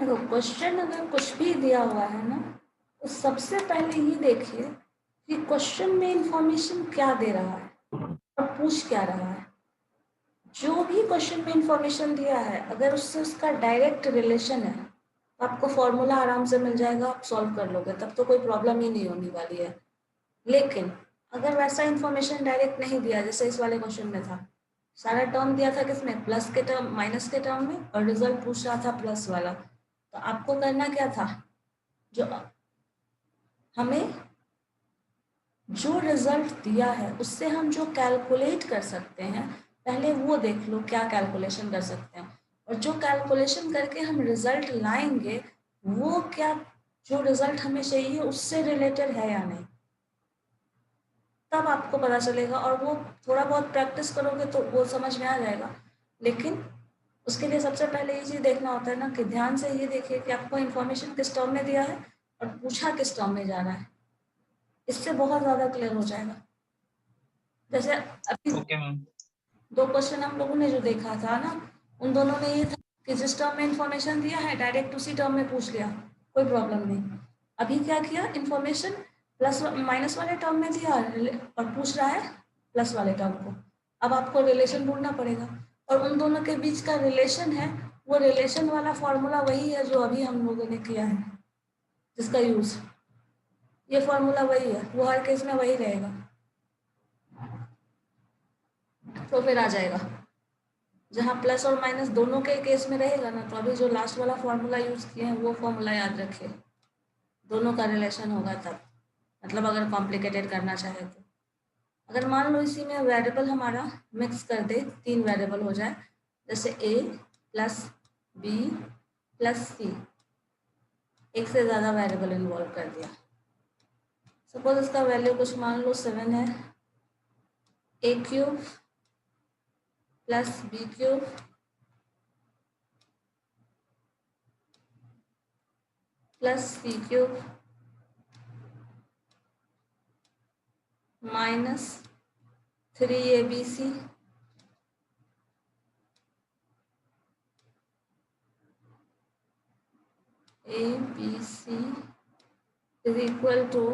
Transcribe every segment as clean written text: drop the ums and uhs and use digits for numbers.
देखो क्वेश्चन अगर कुछ भी दिया हुआ है ना, तो सबसे पहले ये देखिए कि क्वेश्चन में इंफॉर्मेशन क्या दे रहा है और पूछ क्या रहा है। जो भी क्वेश्चन में इंफॉर्मेशन दिया है अगर उससे उसका डायरेक्ट रिलेशन है तो आपको फॉर्मूला आराम से मिल जाएगा, आप सॉल्व कर लोगे, तब तो कोई प्रॉब्लम ही नहीं होने वाली है। लेकिन अगर वैसा इंफॉर्मेशन डायरेक्ट नहीं दिया जैसे इस वाले क्वेश्चन में था, सारा टर्म दिया था किसमें, प्लस के टर्म माइनस के टर्म में, और रिजल्ट पूछ रहा था प्लस वाला, तो आपको करना क्या था, जो हमें जो रिजल्ट दिया है उससे हम जो कैलकुलेट कर सकते हैं पहले वो देख लो क्या कैलकुलेशन कर सकते हैं, और जो कैलकुलेशन करके हम रिजल्ट लाएंगे वो क्या, जो रिजल्ट हमें चाहिए उससे रिलेटेड है या नहीं, तब आपको पता चलेगा। और वो थोड़ा बहुत प्रैक्टिस करोगे तो वो समझ में आ जाएगा। लेकिन उसके लिए सबसे पहले ये चीज़ देखना होता है ना कि ध्यान से ये देखिए कि आपको इन्फॉर्मेशन किस टर्म में दिया है और पूछा किस टर्म में जा रहा है, इससे बहुत ज़्यादा क्लियर हो जाएगा। जैसे अभी ओके मैम। दो क्वेश्चन हम लोगों ने जो देखा था ना, उन दोनों में ये था कि जिस टर्म में इन्फॉर्मेशन दिया है डायरेक्ट उसी टर्म में पूछ लिया, कोई प्रॉब्लम नहीं। अभी क्या किया, इन्फॉर्मेशन प्लस माइनस वाले टर्म में दिया और पूछ रहा है प्लस वाले टर्म को। अब आपको रिलेशन ढूंढना पड़ेगा, और उन दोनों के बीच का रिलेशन है, वो रिलेशन वाला फॉर्मूला वही है जो अभी हम लोगों ने किया है, जिसका यूज़, ये फॉर्मूला वही है, वो हर केस में वही रहेगा, तो फिर आ जाएगा। जहाँ प्लस और माइनस दोनों के केस में रहेगा ना, तो अभी जो लास्ट वाला फॉर्मूला यूज़ किए हैं वो फॉर्मूला याद रखिए, दोनों का रिलेशन होगा तब, मतलब अगर कॉम्प्लिकेटेड करना चाहे तो। अगर मान लो इसी में वेरिएबल हमारा मिक्स कर दे, 3 वेरिएबल हो जाए, जैसे a प्लस बी प्लस सी, एक से ज़्यादा वेरिएबल इन्वॉल्व कर दिया। सपोज इसका वैल्यू कुछ मान लो 7 है, a cube plus B cube plus C cube minus 3abc abc is equal to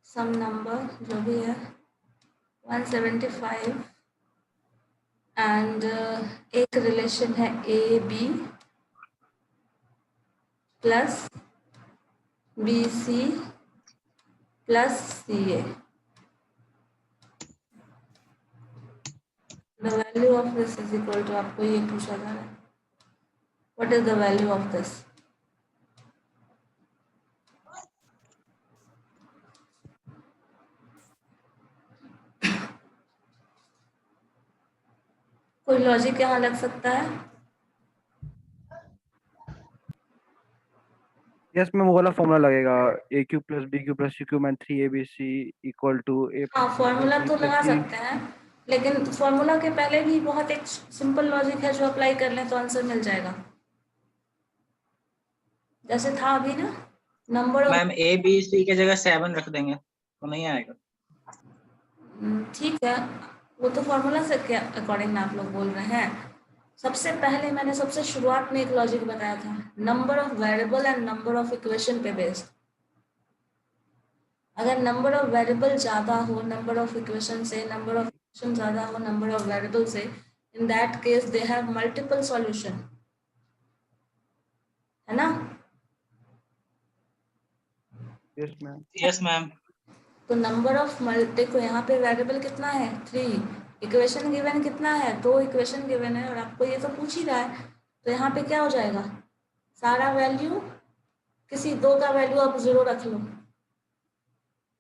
some number जो भी है 175, एंड एक रिलेशन है A B plus B C plus C A. The value of this is equal to, आपको ये पूछा जा रहा है, what is the value of this. कोई लॉजिक यहाँ लग सकता है? यस मैम, वो वाला फॉर्मूला लगेगा, a cube plus b cube plus c cube मैन 3abc इक्वल टू ए हाँ प्लस फॉर्मूला बी तो प्लस लगा सी। सकते हैं, लेकिन फॉर्मूला के पहले भी बहुत एक सिंपल लॉजिक है जो अप्लाई कर लें तो आंसर मिल जाएगा, जैसे था अभी ना, number of. Ma'am A B C के जगह 7 रख देंगे तो नहीं आएगा? ठीक है, वो तो फॉर्मूला से के अकॉर्डिंग आप लोग बोल रहे हैं। सबसे पहले मैंने सबसे शुरुआत में एक लॉजिक बताया था, number of variable and number of equation पे बेस्ड। अगर नंबर ऑफ वेरिएबल ज़्यादा हो नंबर ऑफ इक्वेशन से, नंबर ऑफ इक्वेशन ज़्यादा हो नंबर ऑफ वेरिएबल से, in that case they have multiple solution, है ना। Yes ma'am. Yes ma'am. तो नंबर ऑफ देखो यहाँ पे वेरिएबल कितना है 3, इक्वेशन गिवन कितना है 2, इक्वेशन गिवन है और आपको ये तो पूछ ही रहा है, तो यहाँ पे क्या हो जाएगा, सारा वैल्यू, किसी दो का वैल्यू आप 0 रख लो,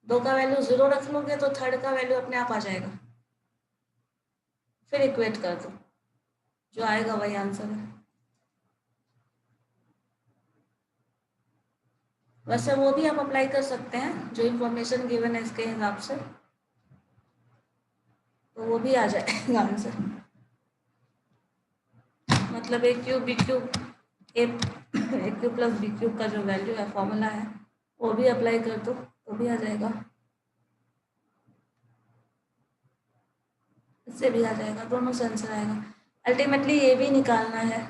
2 का वैल्यू 0 रख लोगे तो थर्ड का वैल्यू अपने आप आ जाएगा, फिर इक्वेट कर दो, जो आएगा वही आंसर है। वैसे वो भी आप अप्लाई कर सकते हैं जो इन्फॉर्मेशन गिवन है इसके हिसाब से, तो वो भी आ जाएगा आंसर। मतलब ए क्यूब बी क्यूब ए क्यूब प्लस बी क्यूब का जो वैल्यू है फॉर्मूला है वो भी अप्लाई कर दो तो भी आ जाएगा, इससे भी आ जाएगा, दोनों से आंसर आएगा। अल्टीमेटली ये भी निकालना है,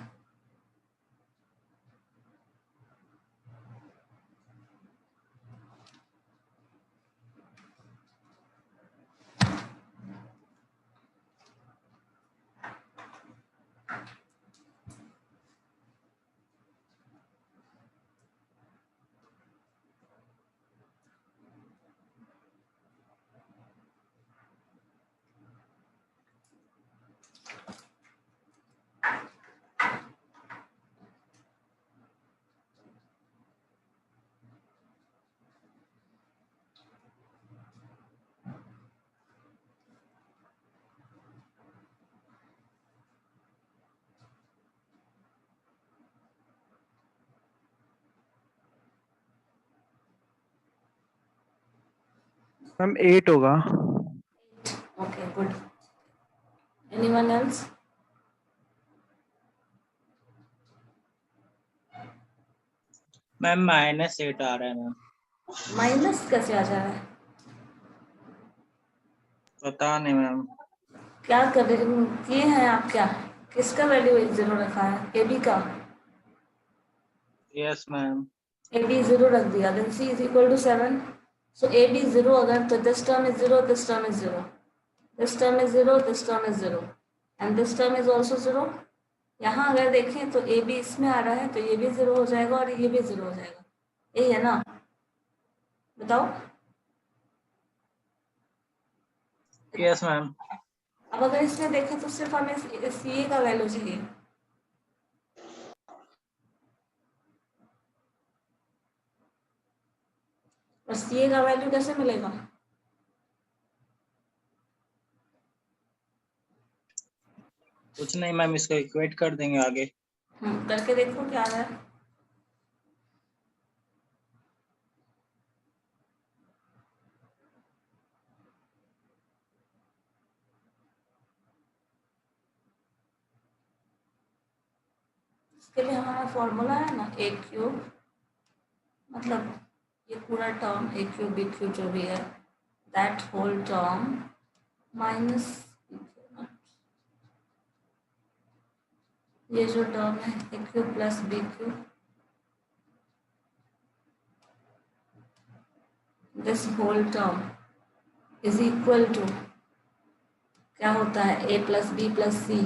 मैम 8 होगा। Okay, good. Anyone else? Ma'am -8 आ रहा है मैम। माइनस कैसे आ जा रहा है? पता नहीं मैम। क्या कर रहे किए हैं आप? क्या किसका वैल्यू 0 रखा है? ए बी का। Yes ma'am. ए बी 0 रख दिया, then C is equal to 7. So A B 0 अगर, तो this term is 0, this term is 0, this term is 0, this term is 0 and this term is also 0. यहाँ अगर देखें तो A B इसमें आ रहा है, तो ये भी 0 हो जाएगा और ये भी 0 हो जाएगा। यही है ना? बताओ। Yes ma'am. अब अगर इसमें देखें तो सिर्फ हमें सी ए का वैल्यू चाहिए। और सी ए का वैल्यू कैसे मिलेगा? कुछ नहीं मैम, इसको इक्वेट कर देंगे आगे। करके देखो क्या आ रहा है। इसके लिए हमारा फॉर्मूला है ना, ए क्यूब, मतलब ये पूरा टर्म ए क्यूब बी क्यूब जो भी है, दैट होल टर्म माइनस ये जो टर्म है a cube plus B cube, this whole term is equal to क्या होता है? A plus b plus c,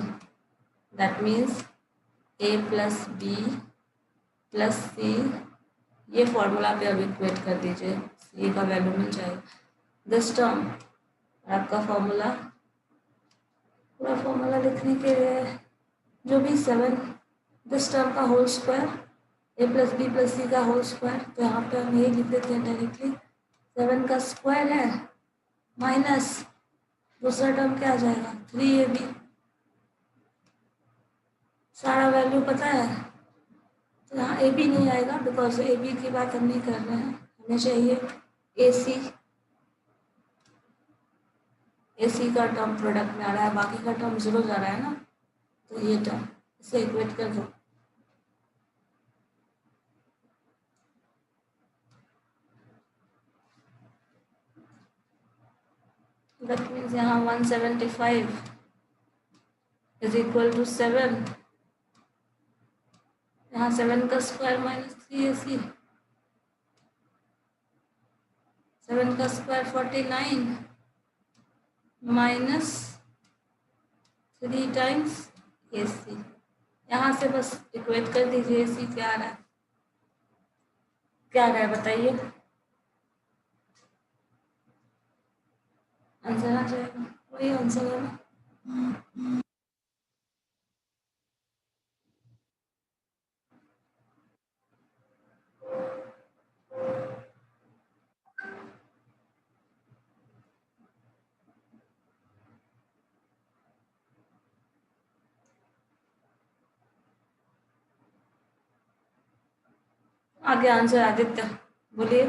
that means a plus b plus c. ये फॉर्मूला पे अब इक्वेट कर दीजिए, सी का वैल्यू मिल जाएगा। दिस टर्म, आपका फॉर्मूला, पूरा फॉर्मूला लिखने के लिए जो भी 7, दिस टर्म का whole square, a plus b plus सी का होल स्क्वायर, तो यहाँ पे हम ये लिख देते हैं डायरेक्टली, 7 का स्क्वायर है माइनस दूसरा टर्म क्या आ जाएगा? 3ab। सारा वैल्यू पता है, तो यहाँ ए बी नहीं आएगा बिकॉज ए बी की बात हम नहीं कर रहे हैं, हमें चाहिए ए सी का टर्म प्रोडक्ट में आ रहा है, बाकी का टर्म 0 जा रहा है ना, तो ये टर्म इसे इक्वेट कर दो। दैट मीन्स यहाँ 175 इज इक्वल टू 7, यहाँ 7 का स्क्वायर माइनस 3ac, 7 का स्क्वायर 49 माइनस 3 टाइम्स ac। यहाँ से बस इक्वेट कर दीजिए, ac क्या आ रहा है? क्या आ रहा है बताइए? आंसर आ जाएगा, वही आंसर है ना। आगे आंसर आदित्य बोलिए।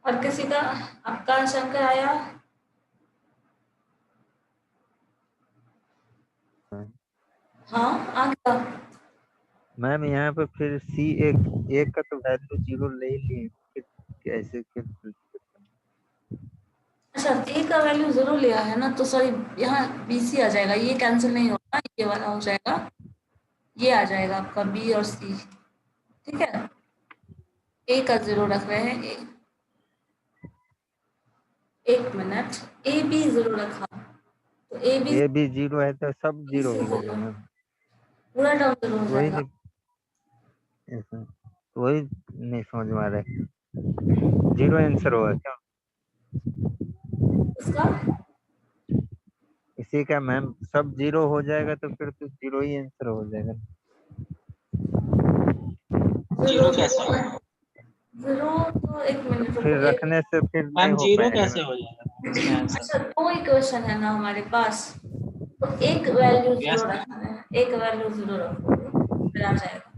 और किसी का आपका शंकर आया? हाँ आ गया। मैम यहाँ पे फिर सी एक का तो वैल्यू 0 ले ही लिए, फिर कैसे अच्छा, ए का वैल्यू 0 लिया है ना, तो सॉरी यहाँ BC आ जाएगा, ये कैंसिल नहीं होगा, ये वाला हो जाएगा, ये आ जाएगा आपका बी और सी। ठीक है, ए का 0 रख रहे हैं, एक मिनट, ए बी 0 रखा, तो ए भी 0 है तो सब 0 हो गया मैम। पूरा टर्म 0 हो वही जाएगा। ऐसा वही नहीं समझ में आ रहा है, 0 आंसर होगा क्या इसका इसी का? मैम सब 0 हो जाएगा तो फिर तो 0 ही आंसर हो जाएगा। 0 कैसे होगा? 0 तो एक मिनट रुको, फिर रखने से फिर नहीं मैम हो 0 पाएगा कैसे मैम। हो जाएगा इसमें आंसर? अच्छा 2 इक्वेशन है ना हमारे पास, तो एक वैल्यू 0 यस रखना है, एक वैल्यू 0 रखोगे फिर आ जाएगा।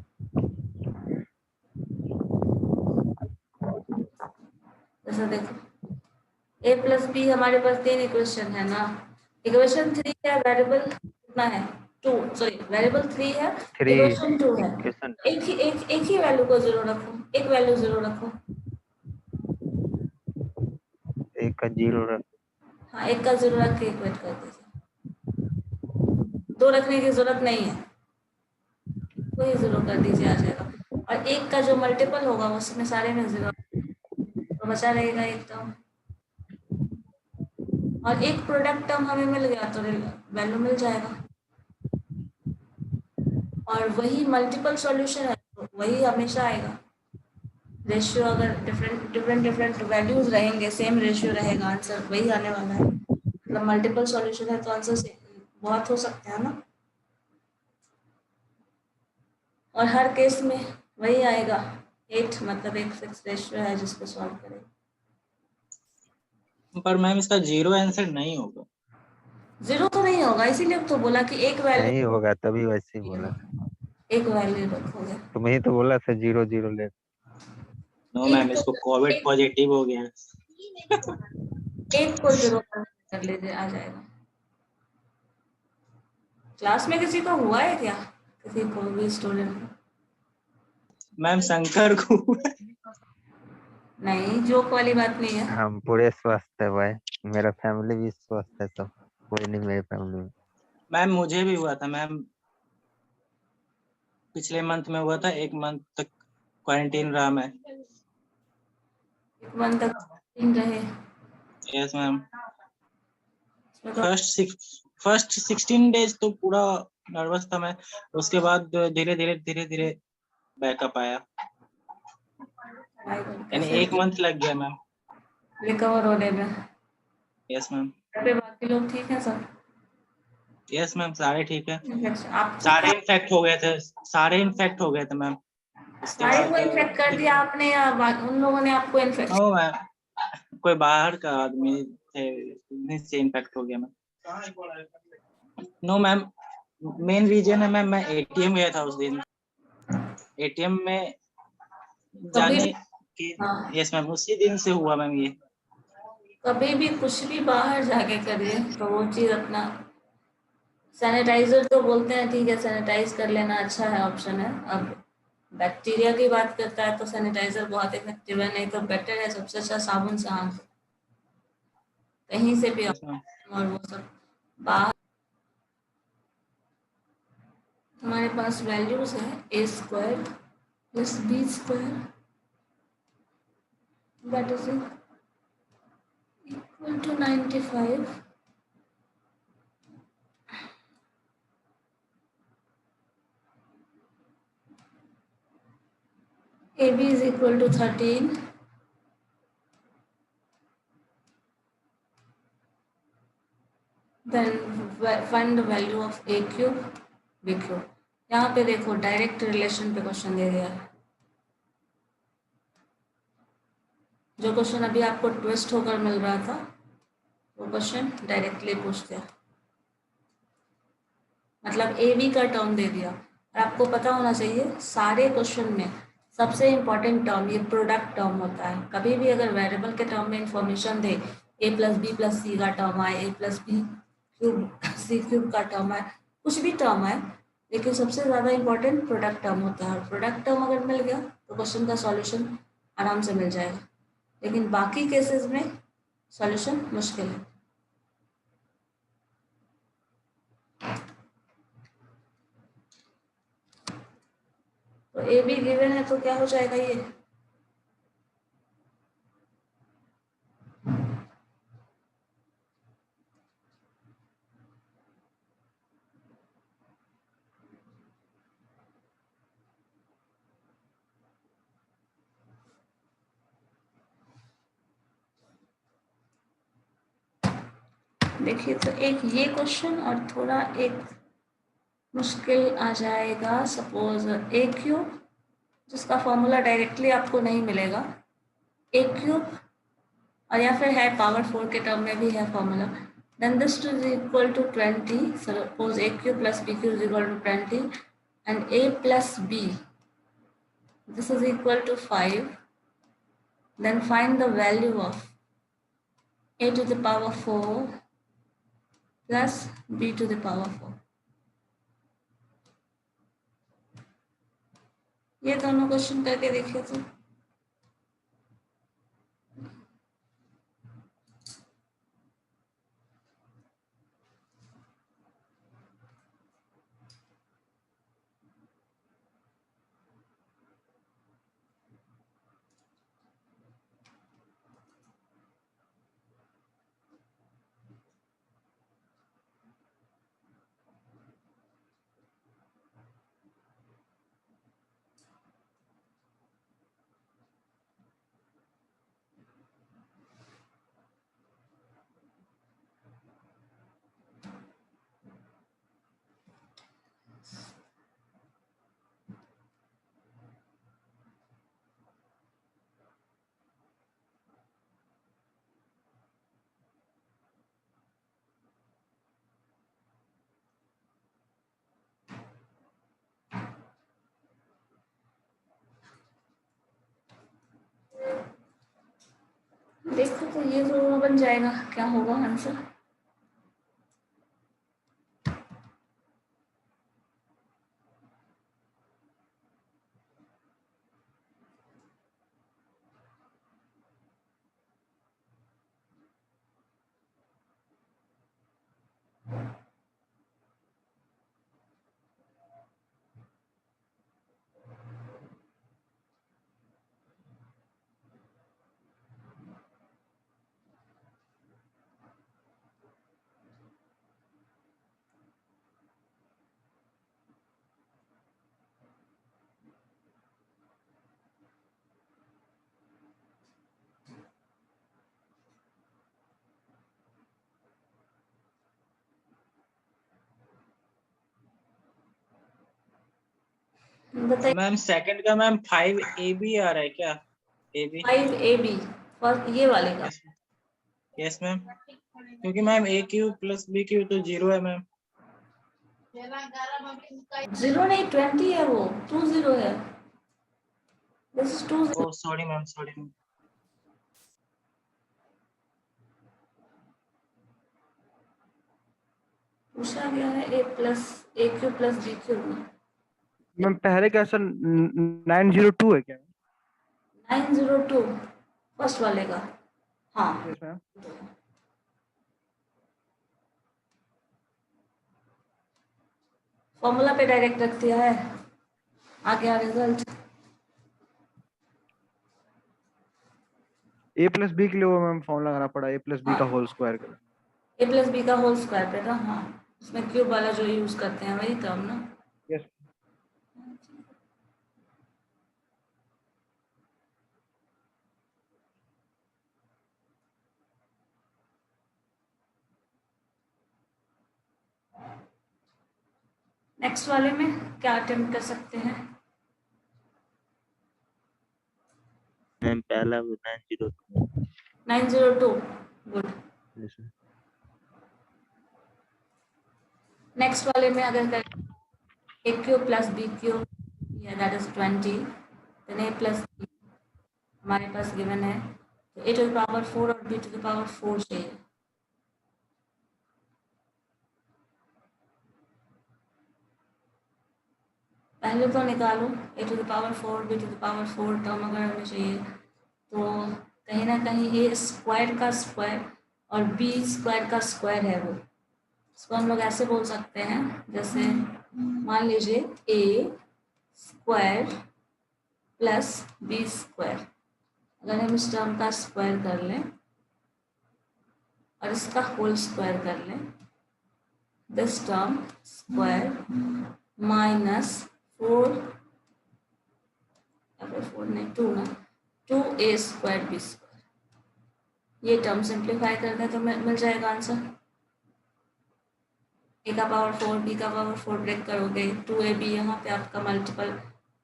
जैसे देखो ए प्लस बी हमारे पास 3 इक्वेशन है ना। इक्वेशन 3 है, वेरिएबल कितना है 2, सॉरी वेरिएबल 3 है, 3 इक्वेशन 2 है। इक्वेशन एक ही वैल्यू को 0 रखो, एक वैल्यू 0 रखो। एक का 0 रख। हाँ, एक का 0 रख के इक्वेट कर दीजिए, 2 रखने की जरूरत नहीं है, कोई 0 कर दीजिए, आ जाएगा। और एक का जो मल्टीपल होगा उसमें सारे में 0, तो बचा रहेगा एक टर्म। और एक प्रोडक्ट टर्म हमें मिल गया तो वैल्यू मिल जाएगा। और वही मल्टीपल सॉल्यूशन है तो वही हमेशा आएगा। रेशियो अगर डिफरेंट वैल्यूज रहेंगे, सेम रेशियो रहेगा, आंसर वही आने वाला है। मतलब मल्टीपल सॉल्यूशन है तो आंसर से बहुत हो सकते हैं ना। और हर केस में वही आएगा 8, मतलब एक फिक्स रेशियो है जिसको सॉल्व करें। पर मैम इसका 0 आंसर नहीं होगा। 0 तो नहीं होगा, इसीलिए तो बोला कि एक नहीं वैल्यू, होगा, तभी वैसे ही बोला। एक वैल्यू रखोगे। तुम ही तो बोला था 0 0 ले। नो एक मैम, तो इसको कोविड पॉजिटिव हो गया। एक को 0 कर लीजिए, आ जाएगा। क्लास में किसी को हुआ है क्या, किसी को भी स्टूडेंट को? मैम शंकर को नहीं, जोक वाली बात नहीं है। हम पूरे स्वस्थ है भाई, मेरा फैमिली भी स्वस्थ है, सब कोई नहीं मेरे फैमिली में। मैम मुझे भी हुआ था मैम, पिछले मंथ में हुआ था, 1 मंथ तक क्वारंटीन रहा मैं। एक मंथ तक quarantine रहे, यस मैम। इसमें तो फर्स्ट 16 डेज तो पूरा नर्वस था मैं, उसके बाद धीरे धीरे बैकअप आया, यानी कैसे 1 मंथ लग गया मैम। रिकवर होने में। Yes ma'am. घर पे बाकी लोग ठीक है सब? यस मैम, सारे ठीक है। इन्फेक्शन आपको सारे क्या, इन्फेक्ट हो गए थे, सारे इन्फेक्ट हो गए थे मैम। उसके सारे बाद को इन्फेक्ट कर दिया आपने या उन लोगों ने आपको इन्फेक्ट? नो मैम, कोई बाहर का आदमी थे, उन्हीं से इन्फेक्ट हो गया ma'am. No ma'am, main reason है मैम, मैं एटीएम गया था उस दिन, एटीएम में कभी जाने भी, की। हाँ, यस मैम, उसी दिन से हुआ मैम ये। कभी भी कुछ भी बाहर जाके करिए तो वो चीज़ अपना सैनिटाइजर तो बोलते हैं ठीक है, सैनिटाइज कर लेना अच्छा है, ऑप्शन है। अब बैक्टीरिया की बात करता है तो सैनिटाइजर बहुत इफेक्टिव है, नहीं तो बेटर है सबसे अच्छा साबुन से हाथ कहीं से भी यस मैम। और वो सब। बाहर हमारे पास वैल्यूज है a² + b² that is equal to 95। ab is equal to 13। then find the value of a³ b³। यहाँ पे देखो डायरेक्ट रिलेशन पे क्वेश्चन दे दिया है। जो क्वेश्चन अभी आपको ट्विस्ट होकर मिल रहा था वो क्वेश्चन डायरेक्टली पूछ दिया, मतलब ए बी का टर्म दे दिया। और आपको पता होना चाहिए सारे क्वेश्चन में सबसे इम्पोर्टेंट टर्म ये प्रोडक्ट टर्म होता है। कभी भी अगर वेरिएबल के टर्म में information they, a + b + c का टर्म आए, a + b³ c³ का टर्म आए, कुछ भी टर्म आए, लेकिन सबसे ज़्यादा इम्पोर्टेंट प्रोडक्ट टर्म होता है। और प्रोडक्ट टर्म अगर मिल गया तो क्वेश्चन का सॉल्यूशन आराम से मिल जाएगा, लेकिन बाकी केसेस में सॉल्यूशन मुश्किल है। तो ए बी गिवन है तो क्या हो जाएगा ये, देखिए तो एक ये क्वेश्चन और थोड़ा एक मुश्किल आ जाएगा। सपोज a³ जिसका फॉर्मूला डायरेक्टली आपको नहीं मिलेगा, a³ और या फिर है पावर 4 के टर्म में भी है formula, then this is equal to 20। Suppose a³ + b³ is equal to 20 and a + b this is equal to 5, then find the value of a to the power 4 plus b to the power 4। ये दोनों question करके देखिए तो। देखो तो ये तो बन जाएगा, क्या होगा आंसर। बताइए। मैम सेकंड का मैम 5AB आ रहा है क्या? AB 5AB फर्स्ट ये वाले का। यस मैम, क्योंकि मैम AQ प्लस BQ तो 0 है मैम। 0 नहीं 20 है, वो 20 है। This is 20। Oh sorry ma'am, sorry ma'am. पूछा गया है a plus AQ plus BQ में। मैम पहले का आंसर 902 है क्या? 902 फर्स्ट वाले का। हाँ यस मैम। फॉर्मूला पे डायरेक्ट रख दिया है, आ गया रिजल्ट। a प्लस बी के लिए वो मैम फॉर्मूला लगाना पड़ा, a प्लस बी का होल स्क्वायर का। a प्लस बी का होल स्क्वायर पे ना, हाँ उसमें क्यूब वाला जो यूज करते हैं वही टर्म ना। यस। नेक्स्ट वाले में क्या अटेम्प्ट कर सकते हैं? मैम पहला 902। 902 गुड। Yes ma'am. नेक्स्ट वाले में अगर कर A cube plus B cube या that is 20, then A plus B हमारे पास गिवन है, तो ए टू द पावर 4 और बी टू द पावर 4 चाहिए। पहले तो निकालो a to the power 4 b to the power 4 term अगर हमें चाहिए तो कहीं ना कहीं ए स्क्वायर का स्क्वायर और बी स्क्वायर का स्क्वायर है वो, इसको हम लोग ऐसे बोल सकते हैं, जैसे मान लीजिए ए स्क्वायर प्लस बी स्क्वायर, अगर हम इस टर्म का स्क्वायर कर लें और इसका होल स्क्वायर कर लें, दिस टर्म स्क्वायर माइनस 4 नहीं 2 ना 2a स्क्वायर बी स्क्वायर, ये टर्म सिंप्लीफाई कर दें तो मिल जाएगा आंसर। ए का पावर 4 बी का पावर 4 ब्रेक करोगे 2ab, यहाँ पे आपका मल्टीपल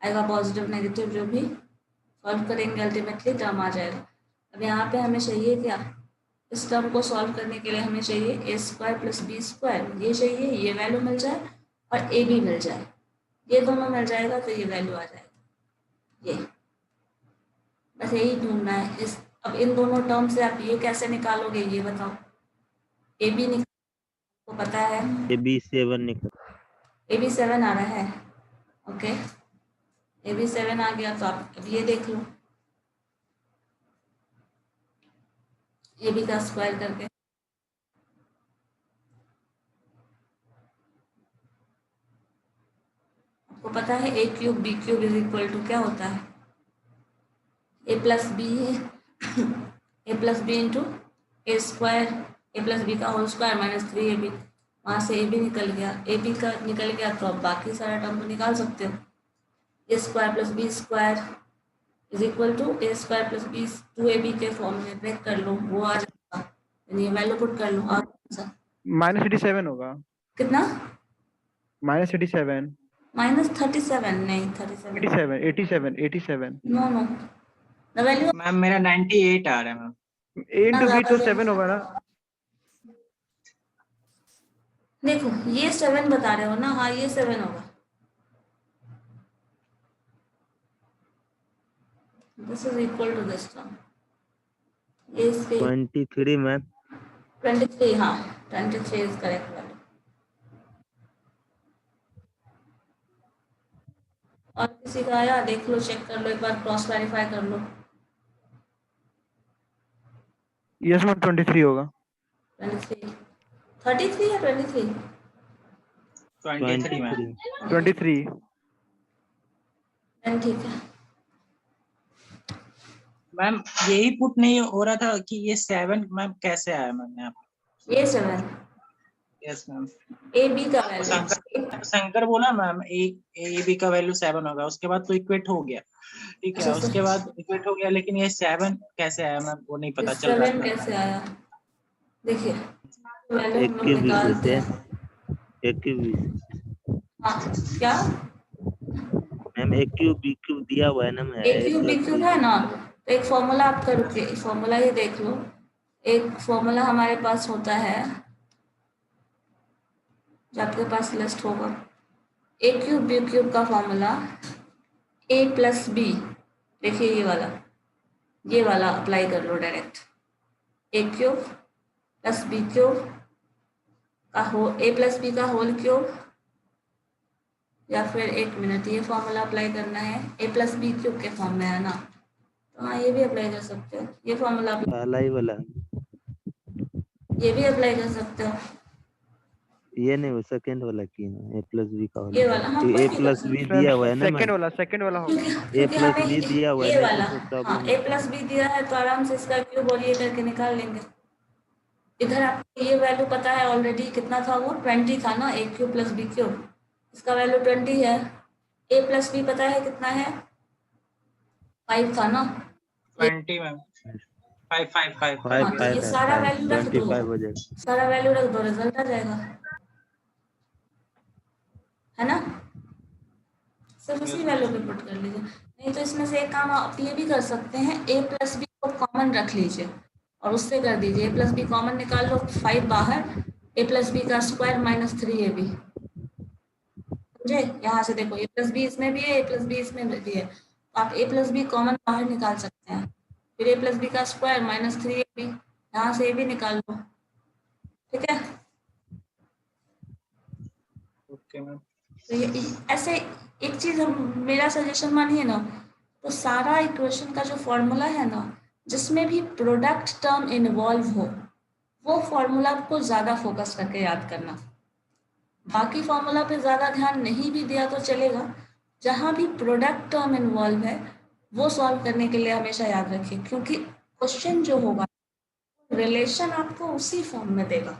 आएगा, पॉजिटिव नेगेटिव जो भी सॉल्व करेंगे अल्टीमेटली टर्म आ जाएगा। अब यहाँ पे हमें चाहिए क्या, इस टर्म को सॉल्व करने के लिए हमें चाहिए ए स्क्वायर प्लस बी स्क्वायर, ये चाहिए, ये वैल्यू मिल जाए और ए भी मिल जाए, ये दोनों मिल जाएगा तो ये वैल्यू आ जाएगा। ये बस यही ढूंढना है, इस अब इन दोनों टर्म से आप ये कैसे निकालोगे ये बताओ। ए बी को पता है, ए बी 7 निकल। ए बी 7 आ रहा है। ओके, ए बी 7 आ गया तो आप अब ये देख लो, ए बी का स्क्वायर करके। आपको पता है a cube b cube is equal to क्या होता है, ए प्लस बी है a plus b into a square, a plus b का होल स्क्वायर माइनस 3ab। वहाँ से ए बी निकल गया, ए बी का निकल गया तो आप बाकी सारा टर्म को निकाल सकते हो। A square plus b square is equal to a square plus b 2ab के फॉर्म में ब्रेक कर लो, वो आ जाएगा। यानी ये वैल्यू पुट कर लो। और -87 होगा। कितना? -87 -37 नहीं 37 87 no no the value ma'am मेरा 98 आ रहा है मैम। a into b तो 7 होगा ना। देखो ये 7 बता रहे हो ना, हाँ ये 7 होगा। This is equal to this term, ये इसके 23 मैम। 23, हाँ 23 इज करेक्ट वैल्यू। और किसी का आया देख लो, चेक कर लो एक बार, क्रॉस वेरीफाई कर लो। यस मैम 23 होगा। 23 33 या 23? 23 मैम। 23 देन ठीक है। मैम यही पुट नहीं हो रहा था कि ये 7 मैम कैसे आया मैम यहाँ पे। ये 7 यस मैम। ए बी का वैल्यू, शंकर बोला मैम ए बी का वैल्यू 7 होगा, उसके बाद तो इक्वेट हो गया, ठीक है, अच्छा, उसके बाद इक्वेट हो गया, लेकिन ये 7 कैसे आया मैम वो नहीं पता चल रहा 7 था। कैसे आया? देखिए वैल्यू एक हम लोग क्यूब निकालते से हैं। एक क्यूब हाँ क्या? मैम एक क्यूब बी क्यूब दिया हुआ है ना मैम। ए क्यूब बी क्यूब है ना, तो एक फॉर्मूला आपका, रुकिए फॉर्मूला ये देख लो। एक फॉर्मूला हमारे पास होता है, जो आपके पास लिस्ट होगा, ए क्यूब बी क्यूब का फॉर्मूला ए प्लस बी। देखिए ये वाला अप्लाई कर लो डायरेक्ट। ए क्यूब प्लस बी क्यूब का हो, ए प्लस बी का होल क्यूब, या फिर एक मिनट, ये फॉर्मूला अप्लाई करना है ए प्लस बी क्यूब के फॉर्म में है ना, तो हाँ ये भी अप्लाई कर सकते हो। ये फॉर्मूला पहला ही वाला ये भी अप्लाई कर सकते हो। ये नहीं, वो सेकंड वाला की है, ए प्लस बी का ये वाला, हाँ ए कोई नहीं प्लस कर बी सकते। दिया हुआ है ना सेकंड मैम। वाला होगा। क्योंकि ए क्योंकि प्लस हमें बी दिया हुआ ये है ना, वाला, तो हाँ प्रॉब्लम ए प्लस बी दिया है तो आराम से इसका क्यूब और ये करके निकाल लेंगे। इधर आपको ये वैल्यू पता है ऑलरेडी, कितना था वो 20 था ना, ए क्यूब प्लस बी क्यूब, इसका वैल्यू 20 है। ए प्लस बी पता है कितना है, 5 था ना, 20 मैम 5 5 हाँ, तो ये सारा वैल्यू रख दो, 25 हो जाएगा। सारा वैल्यू रख दो, रिजल्ट आ जाएगा, है ना। सिर्फ उसी वैल्यू पे पुट कर लीजिए। नहीं तो इसमें से एक काम आप ये भी कर सकते हैं, ए प्लस बी को कॉमन रख लीजिए और उससे कर दीजिए। ए प्लस बी कॉमन निकाल लो, 5 बाहर, ए प्लस बी का स्क्वायर माइनस 3ab। समझे? यहाँ से देखो ए प्लस बी इसमें भी है, ए प्लस बी इसमें भी है, तो आप ए प्लस बी कॉमन बाहर निकाल सकते हैं। फिर ए प्लस बी का स्क्वायर माइनस 3ab, यहाँ से ए भी निकाल लो, ठीक है। Okay ma'am. तो ये ऐसे एक चीज हम, मेरा सजेशन मानिए ना, तो सारा इक्वेशन का जो फॉर्मूला है ना, जिसमें भी प्रोडक्ट टर्म इन्वॉल्व हो, वो फॉर्मूला को ज्यादा फोकस करके याद करना। बाकी फॉर्मूला पे ज्यादा ध्यान नहीं भी दिया तो चलेगा, जहां भी प्रोडक्ट टर्म इन्वॉल्व है वो सॉल्व करने के लिए हमेशा याद रखिए, क्योंकि क्वेश्चन जो होगा रिलेशन आपको उसी फॉर्म में देगा।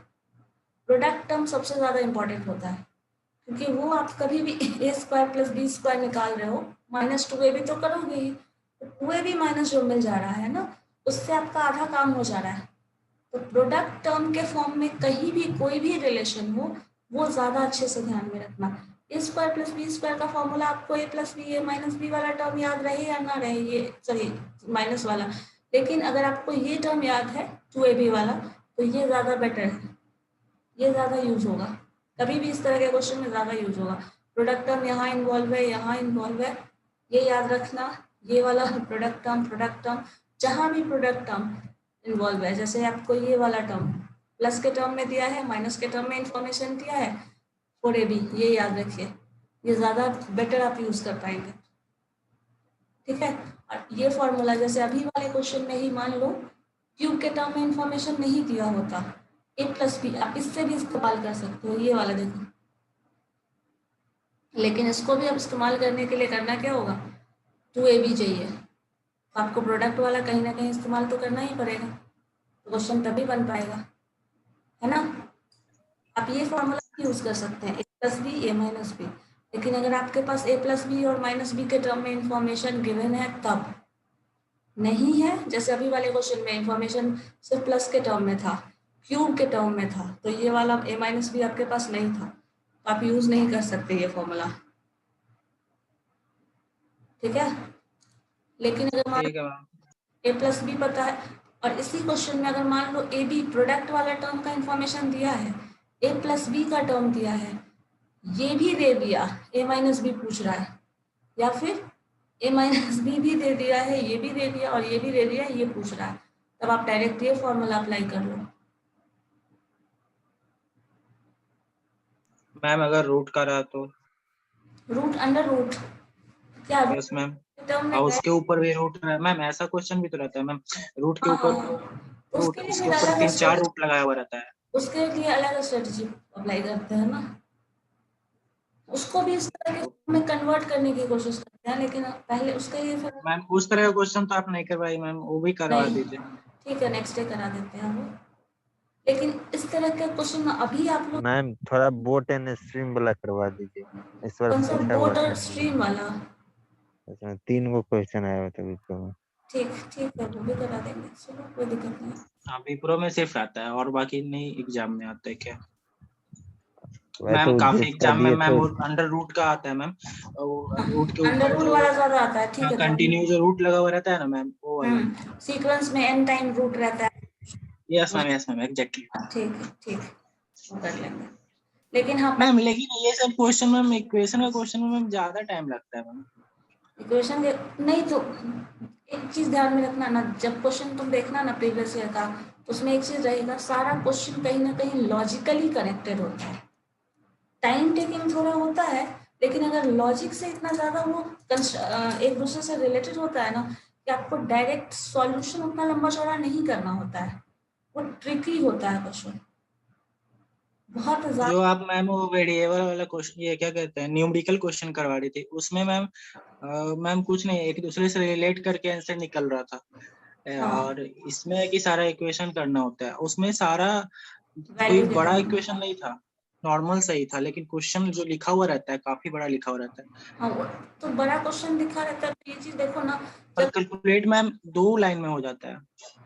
प्रोडक्ट टर्म सबसे ज्यादा इंपॉर्टेंट होता है, क्योंकि वो आप कभी भी ए स्क्वायर प्लस बी स्क्वायर निकाल रहे हो, माइनस 2ab तो करोगे ही, तो 2ab माइनस जो मिल जा रहा है ना, उससे आपका आधा काम हो जा रहा है। तो प्रोडक्ट टर्म के फॉर्म में कहीं भी कोई भी रिलेशन हो, वो ज्यादा अच्छे से ध्यान में रखना। ए स्क्वायर प्लस बी स्क्वायर का फॉर्मूला आपको ए प्लस बी ए माइनस बी वाला टर्म याद रहे या ना रहे, ये सॉरी माइनस वाला, लेकिन अगर आपको ये टर्म याद है 2ab वाला, तो ये ज्यादा बेटर है, ये ज्यादा यूज होगा, कभी भी इस तरह के क्वेश्चन में ज्यादा यूज होगा। प्रोडक्ट टर्म यहाँ इन्वॉल्व है, यहाँ इन्वॉल्व है, ये याद रखना। ये वाला प्रोडक्ट टर्म जहां भी प्रोडक्ट टर्म इन्वॉल्व है, जैसे आपको ये वाला टर्म प्लस के टर्म में दिया है, माइनस के टर्म में इंफॉर्मेशन दिया है फॉर ए बी, ये याद रखिए, ये ज़्यादा बेटर आप यूज़ कर पाएंगे। ठीक है, और ये फॉर्मूला जैसे अभी वाले क्वेश्चन में ही मान लो क्यूब के टर्म में इंफॉर्मेशन नहीं दिया होता, ए प्लस बी, आप इससे भी इस्तेमाल कर सकते हो, ये वाला देखो। लेकिन इसको भी अब इस्तेमाल करने के लिए करना क्या होगा, 2ab चाहिए, तो आपको प्रोडक्ट वाला कहीं ना कहीं इस्तेमाल तो करना ही पड़ेगा, तो क्वेश्चन तभी बन पाएगा, है ना। आप ये फॉर्मूला यूज़ कर सकते हैं, ए प्लस बी ए माइनस बी। लेकिन अगर आपके पास ए प्लस बी और माइनस बी के टर्म में इंफॉर्मेशन गिवन है तब, नहीं है जैसे अभी वाले क्वेश्चन में इंफॉर्मेशन सिर्फ प्लस के टर्म में था, क्यूब के टर्म में था, तो ये वाला ए माइनस बी आपके पास नहीं था, तो आप यूज़ नहीं कर सकते ये फॉर्मूला। ठीक है, लेकिन अगर मान ठीक है मैम। ए प्लस बी पता है, और इसी क्वेश्चन में अगर मान लो ए बी प्रोडक्ट वाला टर्म का इंफॉर्मेशन दिया है, ए प्लस बी का टर्म दिया है, ये भी दे दिया, ए माइनस बी पूछ रहा है, या फिर ए माइनस बी भी दे दिया है, ये भी दे दिया और ये भी दे दिया, ये पूछ रहा है, तब आप डायरेक्ट ये फॉर्मूला अप्लाई कर लो। मैम अगर रूट का रहा तो रूट अंडर रूट क्या यस मैम, टर्म में और गए, उसके ऊपर भी रूट मैम, ऐसा क्वेश्चन भी तो रहता है मैम, रूट के हाँ ऊपर हाँ, तो रूट, उसके लिए उसके फिर ऊपर अलग 3-4 रूट लगाया हुआ रहता है। उसके लिए अलग स्ट्रेटजी अप्लाई करते हैं ना, उसको भी इस तरह के में कन्वर्ट करने की कोशिश करते हैं, लेकिन पहले उसके लिए फिर मैम उस तरह का क्वेश्चन तो आप नहीं करवाई मैम, वो भी करवा नहीं, दीजिए। ठीक है नेक्स्ट डे करा देते हैं वो। लेकिन इस तरह के क्वेश्चन अभी आप लोग मैम थोड़ा बोट एंड स्ट्रीम वाला करवा दीजिए, इस बार कौन सा पूछा हुआ बोर्ड और था। स्ट्रीम वाला, उसमें 3 गो क्वेश्चन आया हुआ था विप्रो में। ठीक ठीक है वो भी करा देंगे, चलो कोई दिक्कत नहीं। हाँ विप्रो में सिर्फ आता है और बाकी नहीं एग्जाम में आता है क्या वैसे मैम? काफी जिसका एग्जाम में दिए थे मैम अंडर रूट का आता है मैम, रूट के अंडर ऊपर रूट जो वाला ज्यादा आता है, ठीक है तो कंटिन्यू जो रूट लगा हुआ रहता है ना मैम, वो वाला। सीक्वेंस में एन टाइम रूट रहता है, यस मैम एग्जैक्टली। ठीक है ठीक है, वो कर लेंगे। लेकिन हाँ मैम लेकिन ये सब क्वेश्चन मैम, इक्वेशन का क्वेश्चन में मैम ज्यादा टाइम लगता है मैम। इक्वेशन नहीं तो एक चीज ध्यान में रखना ना, जब क्वेश्चन तुम देखना ना प्रीवियस ईयर का, तो उसमें एक चीज रहेगा, सारा क्वेश्चन कहीं ना कहीं लॉजिकली कनेक्टेड होता है, टाइम टेकिंग थोड़ा होता है, लेकिन अगर लॉजिक से इतना ज्यादा वो एक दूसरे से रिलेटेड होता है ना, कि आपको डायरेक्ट सॉल्यूशन उतना लंबा चौड़ा नहीं करना होता है, वो ट्रिकी होता है क्वेश्चन बहुत ज्यादा। जो आप मैम वो वेरिएबल वाला क्वेश्चन, ये क्या कहते हैं, न्यूमेरिकल क्वेश्चन करवा रही थी, उसमें मैम मैम कुछ नहीं, एक दूसरे से रिलेट करके आंसर निकल रहा था। हाँ और इसमें है कि सारा इक्वेशन करना होता है, उसमें सारा कोई वैल्यू बड़ा देना, इक्वेशन नहीं था, नॉर्मल सही था, लेकिन क्वेश्चन जो लिखा हुआ रहता है काफी बड़ा लिखा हुआ रहता है। हाँ वो तो बड़ा क्वेश्चन दिखा रहता है, तो ये चीज देखो ना, और जब कैलकुलेट मैम 2 लाइन में हो जाता है।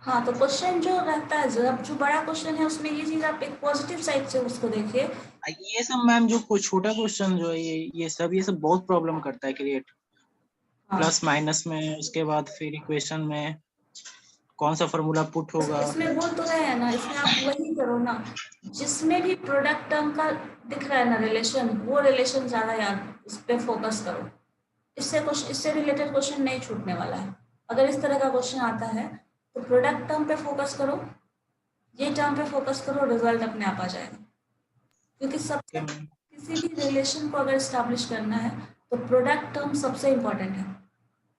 हाँ तो क्वेश्चन जो रहता है, जब जो बड़ा क्वेश्चन है उसमें ये चीज आप एक पॉजिटिव साइड से उसको देखिए। ये सब मैम जो कोई छोटा क्वेश्चन जो है, ये सब बहुत प्रॉब्लम करता है क्रिएट, हाँ प्लस माइनस में, उसके बाद फिर इक्वेशन में कौन सा फॉर्मूला पुट होगा। इसमें बोल तो रहे हैं ना, इसमें आप वही करो ना, जिसमें भी प्रोडक्ट टर्म का दिख रहा है ना रिलेशन, वो रिलेशन ज्यादा याद, उस पर फोकस करो, इससे रिलेटेड क्वेश्चन नहीं छूटने वाला है। अगर इस तरह का क्वेश्चन आता है तो प्रोडक्ट टर्म पे फोकस करो, ये टर्म पे फोकस करो, रिजल्ट अपने आप आ जाएगा, क्योंकि सबसे किसी भी रिलेशन को अगर स्टैब्लिश करना है तो प्रोडक्ट टर्म सबसे इंपॉर्टेंट है।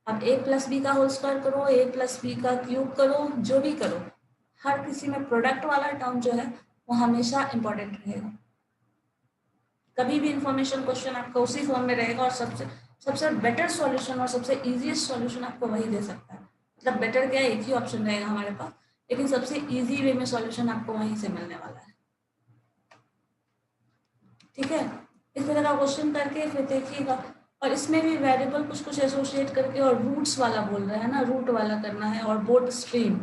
आप ए प्लस बी का होल स्क्वायर करो, ए प्लस बी का क्यूब करो, जो भी करो, हर किसी में प्रोडक्ट वाला टर्म जो है वो हमेशा इंपॉर्टेंट रहेगा। कभी भी इंफॉर्मेशन क्वेश्चन आपका उसी फॉर्म में रहेगा, और सबसे सबसे बेटर सॉल्यूशन और सबसे इजीएस्ट सॉल्यूशन आपको वही दे सकता है। मतलब बेटर क्या है, एक ही ऑप्शन रहेगा हमारे पास, लेकिन सबसे इजी वे में सॉल्यूशन आपको वहीं से मिलने वाला है। ठीक है, इस तरह का क्वेश्चन करके फिर देखिएगा, और इसमें भी वेरिएबल कुछ कुछ एसोसिएट करके, और रूट्स वाला बोल रहे हैं ना, रूट वाला करना है, और बोट स्ट्रीम,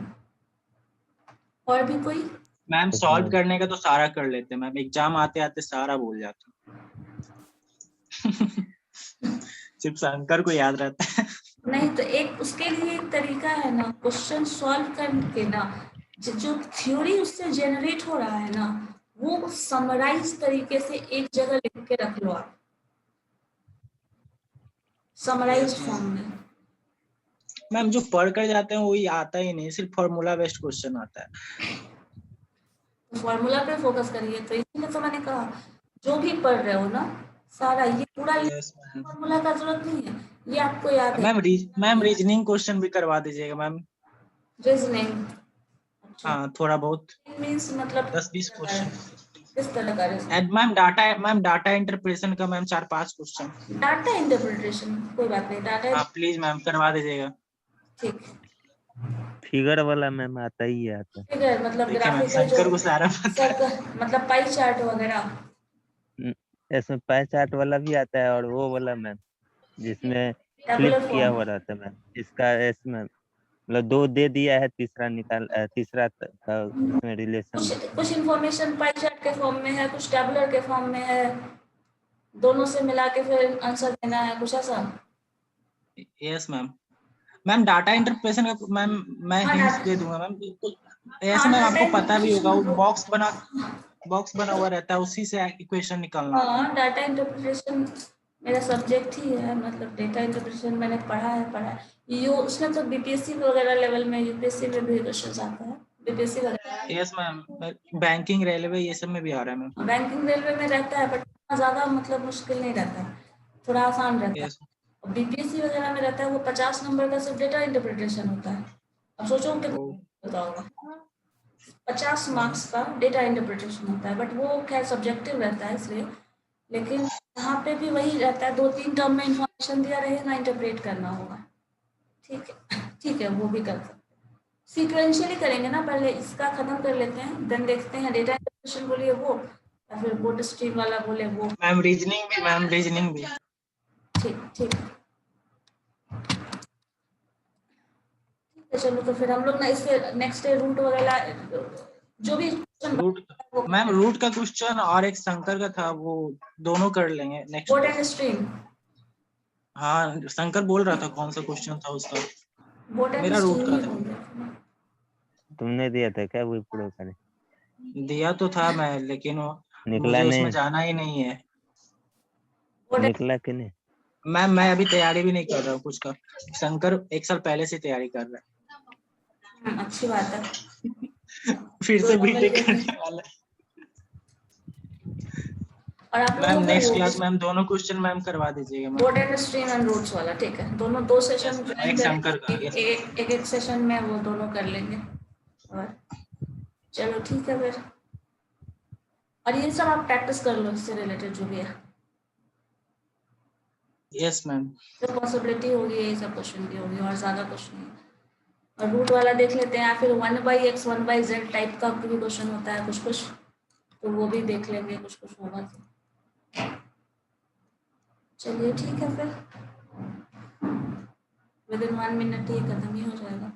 और भी कोई मैम सॉल्व करने का तो सारा कर लेते हैं मैम, एग्जाम आते आते सारा भूल जाते सिर्फ शंकर को याद रहता है। नहीं, तो एक उसके लिए एक तरीका है ना, क्वेश्चन सॉल्व करके ना, जो थ्योरी उससे जनरेट हो रहा है ना, वो समराइज तरीके से एक जगह लिख के रख लो आप, समराइज Yes, ma'am. फॉर्म में। मैम जो पढ़ कर जाते हैं वही आता ही नहीं, सिर्फ फॉर्मूला बेस्ड क्वेश्चन आता है। फॉर्मूला पे फोकस करिए, तो इसीलिए तो मैंने कहा जो भी पढ़ रहे हो ना सारा ये पूरा यस मैम। फॉर्मूला का जरूरत नहीं है, ये आपको याद है। मैम रीजनिंग क्वेश्चन भी करवा दीजिएगा मैम। रीजनिंग, हाँ थोड़ा बहुत, मीन्स मतलब 10-20 क्वेश्चन। किस तरह का reasoning? And ma'am data interpretation का मैम 4-5 क्वेश्चन। डाटा इंटरप्रिटेशन, कोई बात नहीं, डाटा हाँ प्लीज मैम करवा दीजिएगा। ठीक। फिगर वाला मैम आता ही आता है। फिगर मतलब ठीक है मैम, ग्राफिकल जो शंकर को सारा पता है। सर्कल मतलब पाई चार्ट वगैरह। इसमें पाई चार्ट वाला भी आता है और वो वाला मैम जिसमें फ्लिप टेबुलर किया फॉर्म, हुआ रहता है मैम। इसका इसमें मतलब 2 दे दिया है, तीसरा का उसमें रिलेशन है। कुछ इंफॉर्मेशन पाई चार्ट के फॉर्म में है, कुछ टेबुलर के फॉर्म में है, दोनों से मिला के फिर आंसर देना है, कुछ ऐसा। Yes ma'am. Ma'am data interpretation का मैम मैं हाँ, हिंट्स डाटा, दे दूंगा मैम बिल्कुल। ऐसे हाँ मैम डाटा आपको पता भी होगा, वो इंटरप्रिटेशन, बॉक्स बना हुआ रहता है, उसी से इक्वेशन निकालना होता है। हाँ डाटा इंटरप्रिटेशन मेरा सब्जेक्ट ही है, मतलब डेटा इंटरप्रिटेशन मैंने पढ़ा है। यो उसमें तो बीपीएससी वगैरह लेवल में, यूपीएससी में भी क्वेश्चन आता है, बीपीएससी वगैरह। यस मैम, बैंकिंग रेलवे ये सब में भी आ रहा है मैम। बैंकिंग रेलवे में रहता है, बट इतना ज्यादा मतलब मुश्किल नहीं रहता है, थोड़ा आसान रहता है। यस और बीपीएससी वगैरह में रहता है वो 50 नंबर का सिर्फ डेटा इंटरप्रिटेशन होता है। अब सोचो कितना होता होगा, 50 मार्क्स का डेटा इंटरप्रिटेशन होता है, बट वो खैर सब्जेक्टिव रहता है इसलिए। लेकिन यहाँ पे भी वही रहता है, 2-3 टर्म में इंफॉर्मेशन दिया रहेगा, इंटरप्रेट करना होगा। ठीक है, ठीक है, वो भी कर सकते हैं। सीक्वेंशियली करेंगे ना, पहले इसका खत्म कर लेते हैं, देन देखते हैं डेटा इंटरप्रिटेशन बोलिए वो, या फिर बोर्ड स्ट्रीम वाला बोले वो। मैम रीजनिंग भी। ठीक ठीक है, चलो तो फिर हम लोग ना इससे नेक्स्ट डे रूट वगैरह जो भी रूट वो मैम, रूट का क्वेश्चन और एक शंकर का था, वो दोनों कर लेंगे next board day. And stream, हाँ शंकर बोल रहा था कौन सा क्वेश्चन था उसका। बोर्ड एंड मेरा रूट स्ट्रीम का ही था। बोल रहे थे। तुमने दिया था क्या वो प्रो का? दिया तो था मैं, लेकिन निकला मुझे उसमें नहीं? जाना ही नहीं है। बोर्ड निकला कि नहीं? मैम मैं अभी तैयारी भी नहीं कर रहा हूँ कुछ का। शंकर 1 साल पहले से तैयारी कर रहा अच्छी बात है। है। फिर से दोनों बीटेक मिलके करने वाला है। और आप मैम लोगों नेक्स्ट को क्लास मैम दोनों क्वेश्चन मैम करवा दीजिएगा ma'am. Board and stream and roots वाला, ठीक है, दोनों 2 सेशन यस मैम, ज्वाइन एक शंकर का। करेंगे, यस एक सेशन में वो दोनों कर लेंगे। और चलो ठीक है फिर, और ये सब आप प्रैक्टिस कर लो, इससे रिलेटेड जो भी है, यस मैम। जो पॉसिबिलिटी होगी यही सब क्वेश्चन की होगी, और ज़्यादा कुछ नहीं। और रूट वाला देख लेते हैं, या फिर 1/x 1/z टाइप का भी क्वेश्चन होता है कुछ कुछ, तो वो भी देख लेंगे, कुछ कुछ होगा तो। चलिए ठीक है फिर, विदिन 1 मिनट ये खत्म ही हो जाएगा।